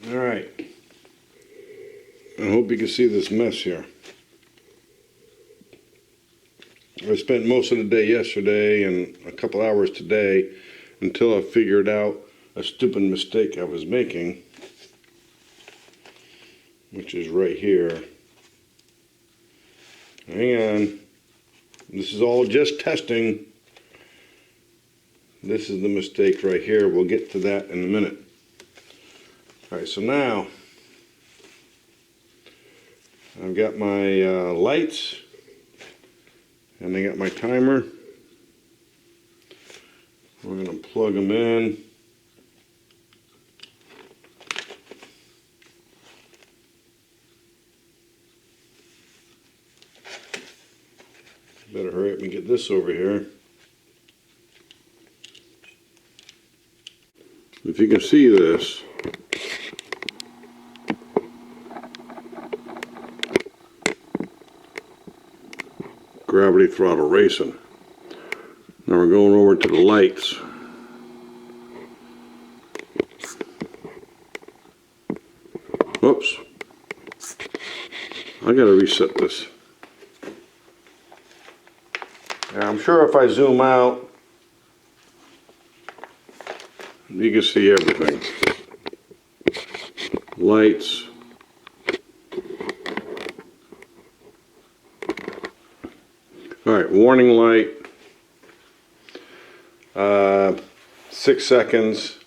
Alright. I hope you can see this mess here. I spent most of the day yesterday and a couple hours today until I figured out a stupid mistake I was making, which is right here. Hang on. This is all just testing. This is the mistake right here. We'll get to that in a minute. Alright, so now I've got my lights and I got my timer. We're going to plug them in. Better hurry up and get this over here. If you can see this, gravity throttle racing. Now we're going over to the lights. Whoops. I gotta reset this. Now, I'm sure if I zoom out, you can see everything. Lights. Alright, warning light. 6 seconds.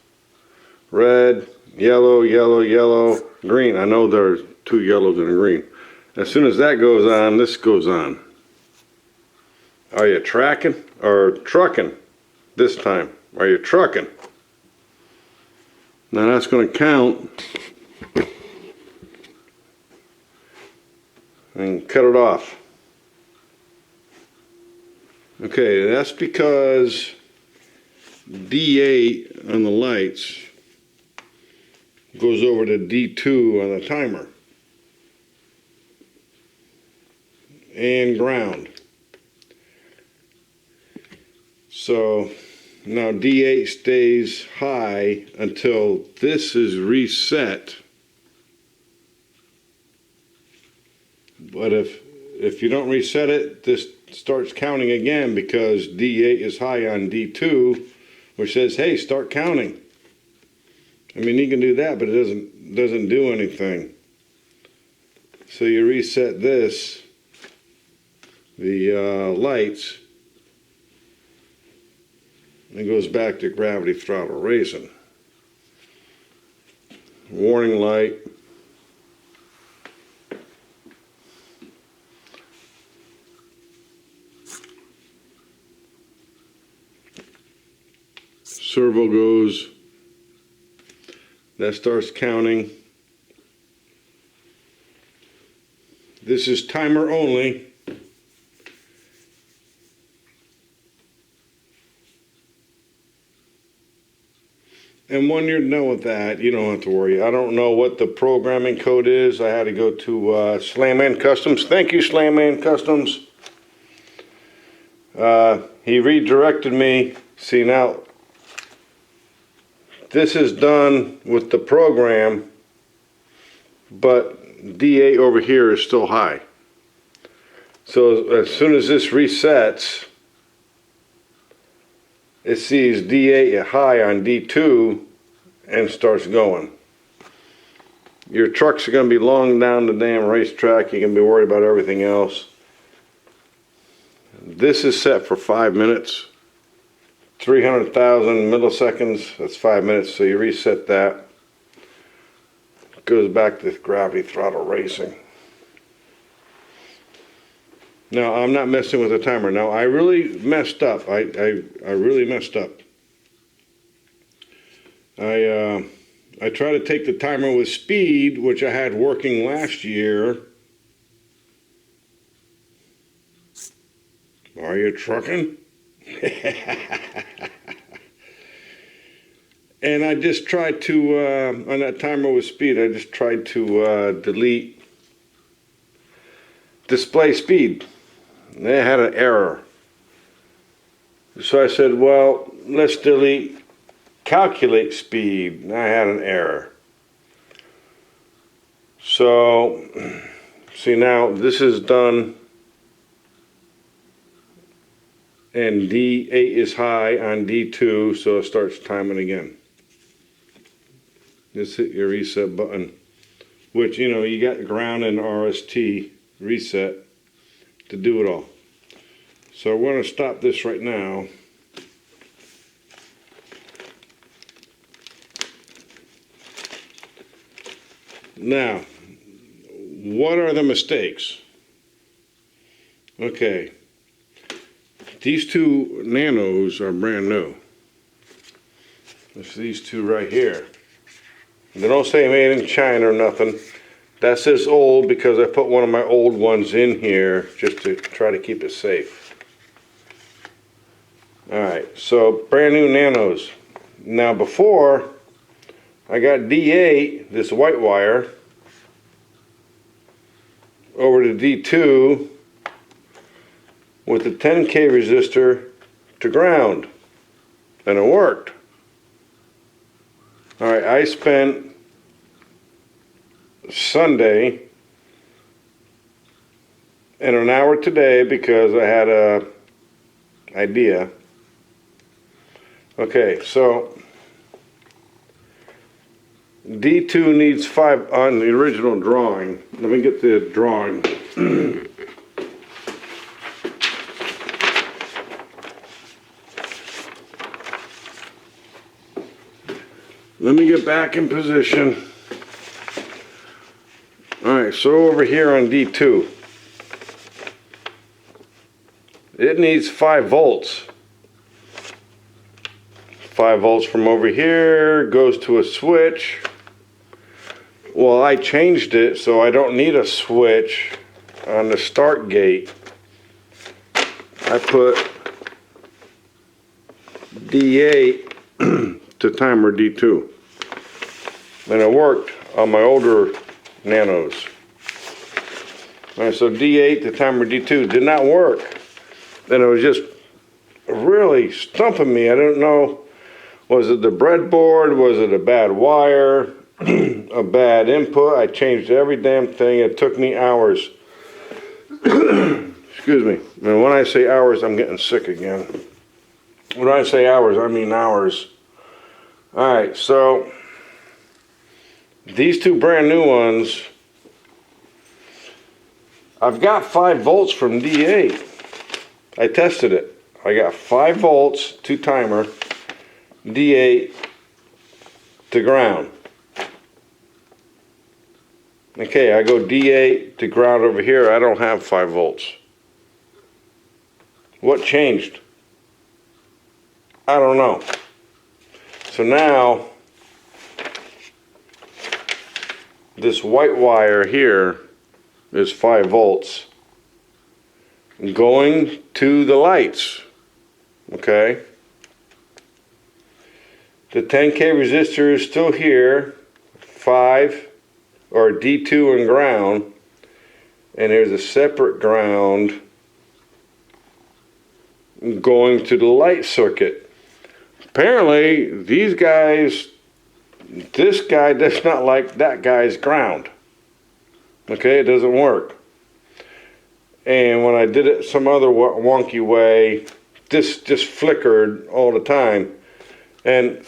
Red, yellow, yellow, yellow, green. I know there's 2 yellows and a green. As soon as that goes on, this goes on. Are you tracking or trucking this time? Are you trucking? Now that's going to count and cut it off. Okay, that's because D8 on the lights goes over to D2 on the timer and ground. So now D8 stays high until this is reset. But if you don't reset it, this starts counting again because D8 is high on D2, which says, hey, start counting. I mean, you can do that, but it doesn't do anything. So you reset this, the lights, and it goes back to gravity throttle racing. Warning light. Servo goes. That starts counting. This is timer only. And when you're done with that, you don't have to worry. I don't know what the programming code is. I had to go to Slamman Customs. Thank you, Slamman Customs. He redirected me. See, now this is done with the program, but D8 over here is still high. So as soon as this resets, it sees D8 high on D2 and starts going. Your trucks are going to be long down the damn racetrack. You can be worried about everything else. This is set for 5 minutes. 300,000 milliseconds, that's 5 minutes, so you reset that. It goes back to gravity throttle racing. Now, I'm not messing with the timer. Now, I really messed up. I really messed up. I tried to take the timer with speed, which I had working last year. Are you trucking? And I just tried to, on that timer with speed, I just tried to delete display speed. They had an error. So I said, well, let's delete calculate speed. And I had an error. So, see now, this is done, and D8 is high on D2, so it starts timing again. Just hit your reset button, which, you know, you got ground and RST reset to do it all. So we're going to stop this right now. Now, what are the mistakes? Okay, these two Nanos are brand new. It's these two right here. They don't say made in China or nothing. That says old because I put one of my old ones in here just to try to keep it safe. Alright, so brand new Nanos. Now before, I got D8, this white wire, over to D2 with the 10K resistor to ground, and it worked. Alright, I spent Sunday and an hour today because I had a idea. Okay, so D2 needs 5 on the original drawing. Let me get the drawing. Let me get back in position. Alright, so over here on D2, it needs 5 volts. 5 volts from over here goes to a switch. Well, I changed it so I don't need a switch on the start gate. I put D8 to timer D2, and it worked on my older Nanos. Alright, so D8 to timer D2 did not work, and it was just really stumping me. I don't know, was it the breadboard, was it a bad wire, a bad input? I changed every damn thing. It took me hours. Excuse me. And when I say hours, I'm getting sick again. When I say hours, I mean hours. Alright, so these two brand new ones, I've got 5 volts from D8. I tested it. I got 5 volts to timer, D8 to ground. Okay, I go D8 to ground over here. I don't have 5 volts. What changed? I don't know. So now, this white wire here is 5 volts going to the lights. Okay? The 10K resistor is still here, 5 or D2 and ground, and there's a separate ground going to the light circuit. Apparently these guys, this guy does not like that guy's ground. Okay, it doesn't work. And when I did it some other wonky way, this just flickered all the time. And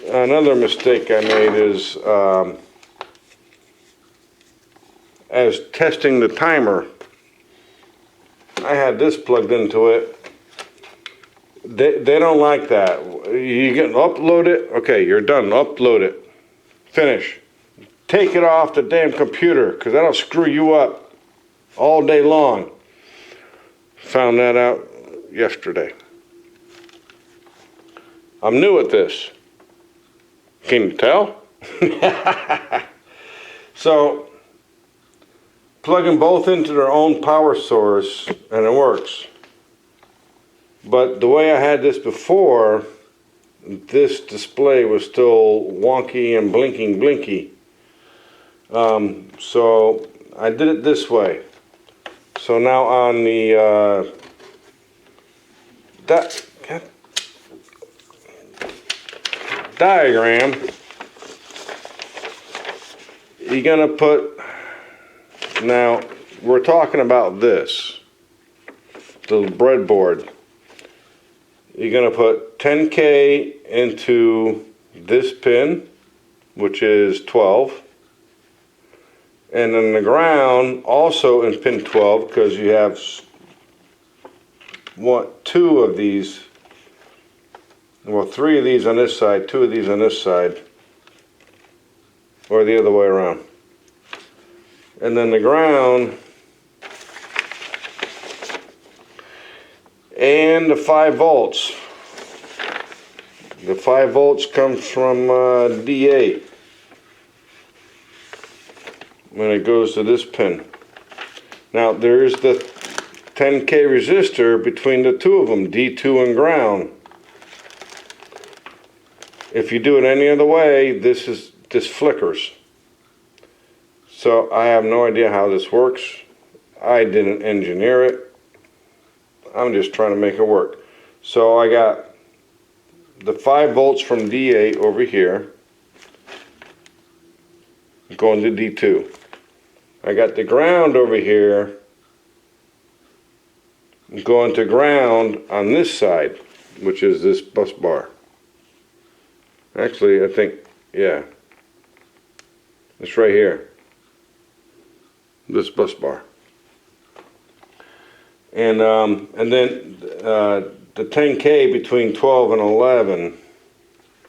another mistake I made is as testing the timer, I had this plugged into it. They don't like that. You can upload it. Okay, you're done. Upload it. Finish. Take it off the damn computer, because that'll screw you up all day long. Found that out yesterday. I'm new at this. Can you tell? So, plugging both into their own power source, and it works. But the way I had this before, this display was still wonky and blinky. So I did it this way. So now on the diagram, you're gonna put Now, we're talking about this, the breadboard. You're going to put 10K into this pin, which is 12. And then the ground also in pin 12, because you have two of these, well, 3 of these on this side, 2 of these on this side, or the other way around. And then the ground and the 5 volts. The 5 volts comes from D8 when it goes to this pin. Now there's the 10K resistor between the two of them, D2 and ground. If you do it any other way, this flickers. So I have no idea how this works. I didn't engineer it. I'm just trying to make it work. So I got the 5 volts from D8 over here going to D2. I got the ground over here going to ground on this side, which is this bus bar. Actually, I think, yeah, it's right here, this bus bar. And then the 10K between 12 and 11.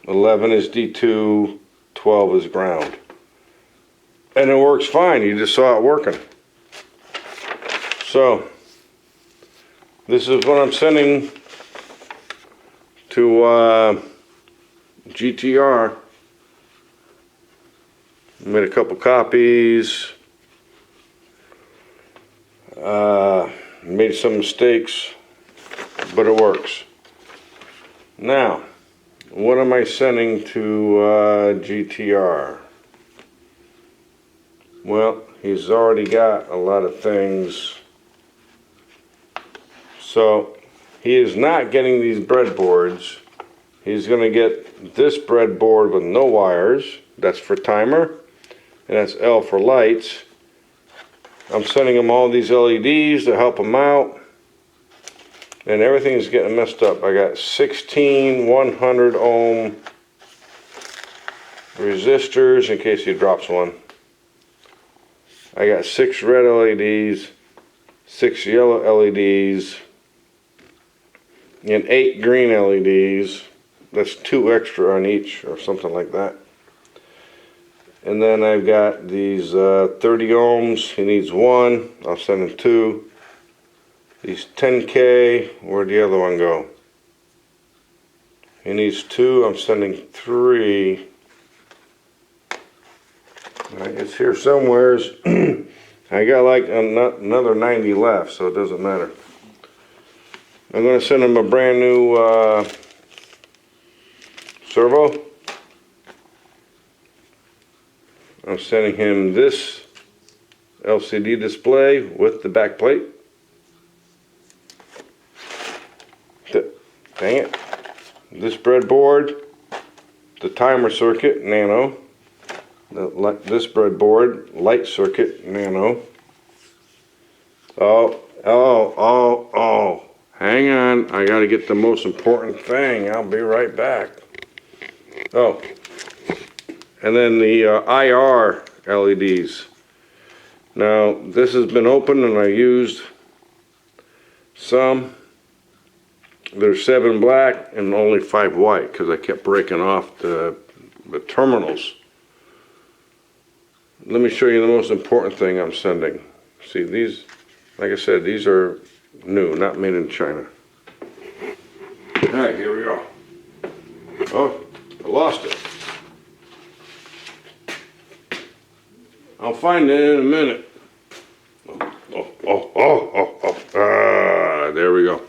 11 is D2, 12 is ground. And it works fine. You just saw it working. So this is what I'm sending to GTR. Made a couple copies. Made some mistakes, but it works. Now, what am I sending to GTR? Well, he's already got a lot of things. So, he is not getting these breadboards. He's going to get this breadboard with no wires. That's for timer, and that's L for lights. I'm sending him all these LEDs to help him out. And everything is getting messed up. I got 16 100 ohm resistors in case he drops one. I got 6 red LEDs, 6 yellow LEDs, and 8 green LEDs. That's 2 extra on each or something like that. And then I've got these 30 ohms. He needs 1. I'll send him 2. These 10K. Where'd the other one go? He needs 2. I'm sending 3. It's here somewhere. I got like another 90 left, so it doesn't matter. I'm going to send him a brand new servo. I'm sending him this LCD display with the back plate. Dang it. This breadboard, the timer circuit, NANO. This breadboard, light circuit, NANO. Oh. Hang on. I got to get the most important thing. I'll be right back. Oh. And then the IR LEDs. Now, this has been opened and I used some. There's 7 black and only 5 white because I kept breaking off the terminals. Let me show you the most important thing I'm sending. See, these, like I said, these are new, not made in China. Alright, here we go. Oh, I lost it. I'll find it in a minute. There we go.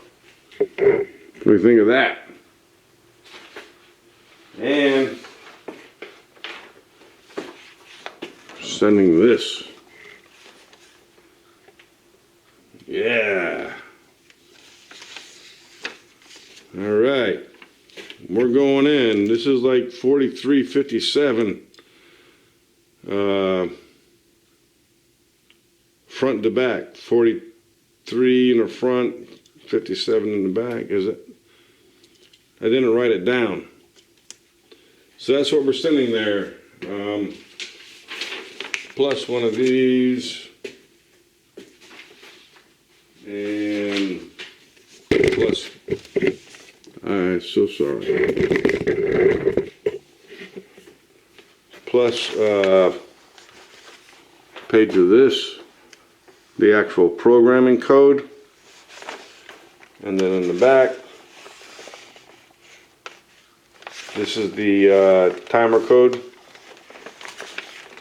What do you think of that? And sending this. Yeah. All right. We're going in. This is like 4357. front to back, 43 in the front, 57 in the back, is it? I didn't write it down. So that's what we're sending there. Plus one of these. And plus, I'm so sorry. Plus page of this, the actual programming code. And then in the back, this is the timer code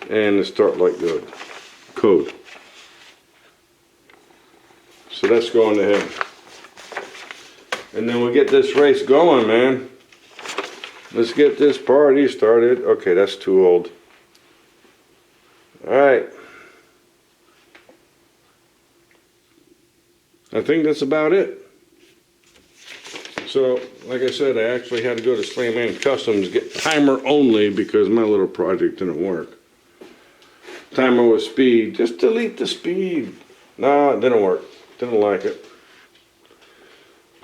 and the start light code. So that's going to him. And then we'll get this race going, man. Let's get this party started. Okay, that's too old. Alright. I think that's about it. So, like I said, I actually had to go to Slamman Customs, get timer only because my little project didn't work. Timer with speed. Just delete the speed. No, it didn't work. Didn't like it.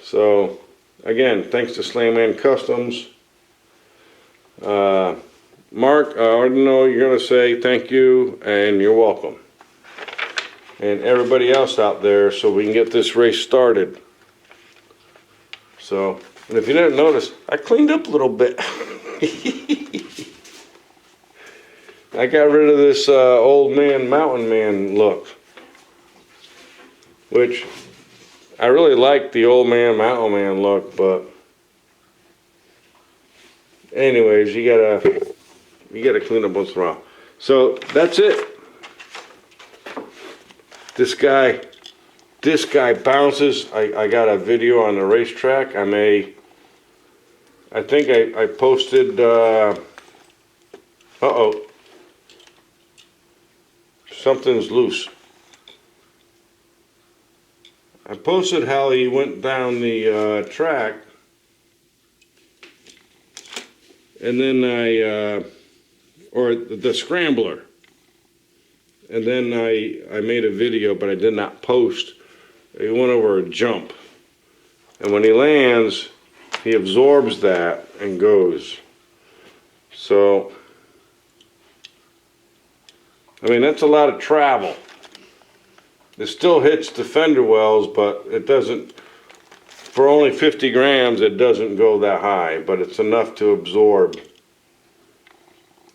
So, again, thanks to Slamman Customs. Mark, I already know you're going to say thank you and you're welcome. And everybody else out there, so we can get this race started. So, and if you didn't notice, I cleaned up a little bit. I got rid of this old man, mountain man look. Which, I really like the old man, mountain man look, but anyways, you gotta clean up once in a while. So, that's it. This guy bounces. I got a video on the racetrack. I think I posted, something's loose. I posted how he went down the track, and then or the scrambler. And then I made a video, but I did not post. He went over a jump. And when he lands, he absorbs that and goes. So, I mean, that's a lot of travel. It still hits the fender wells, but it doesn't, for only 50 grams, it doesn't go that high, but it's enough to absorb.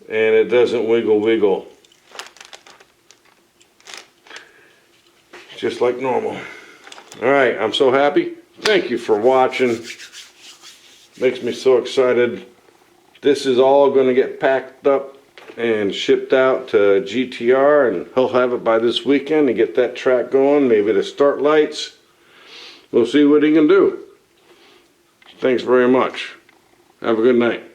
And it doesn't wiggle. Just like normal. Alright, I'm so happy. Thank you for watching. Makes me so excited. This is all going to get packed up and shipped out to GTR, and he'll have it by this weekend to get that track going, maybe the start lights. We'll see what he can do. Thanks very much. Have a good night.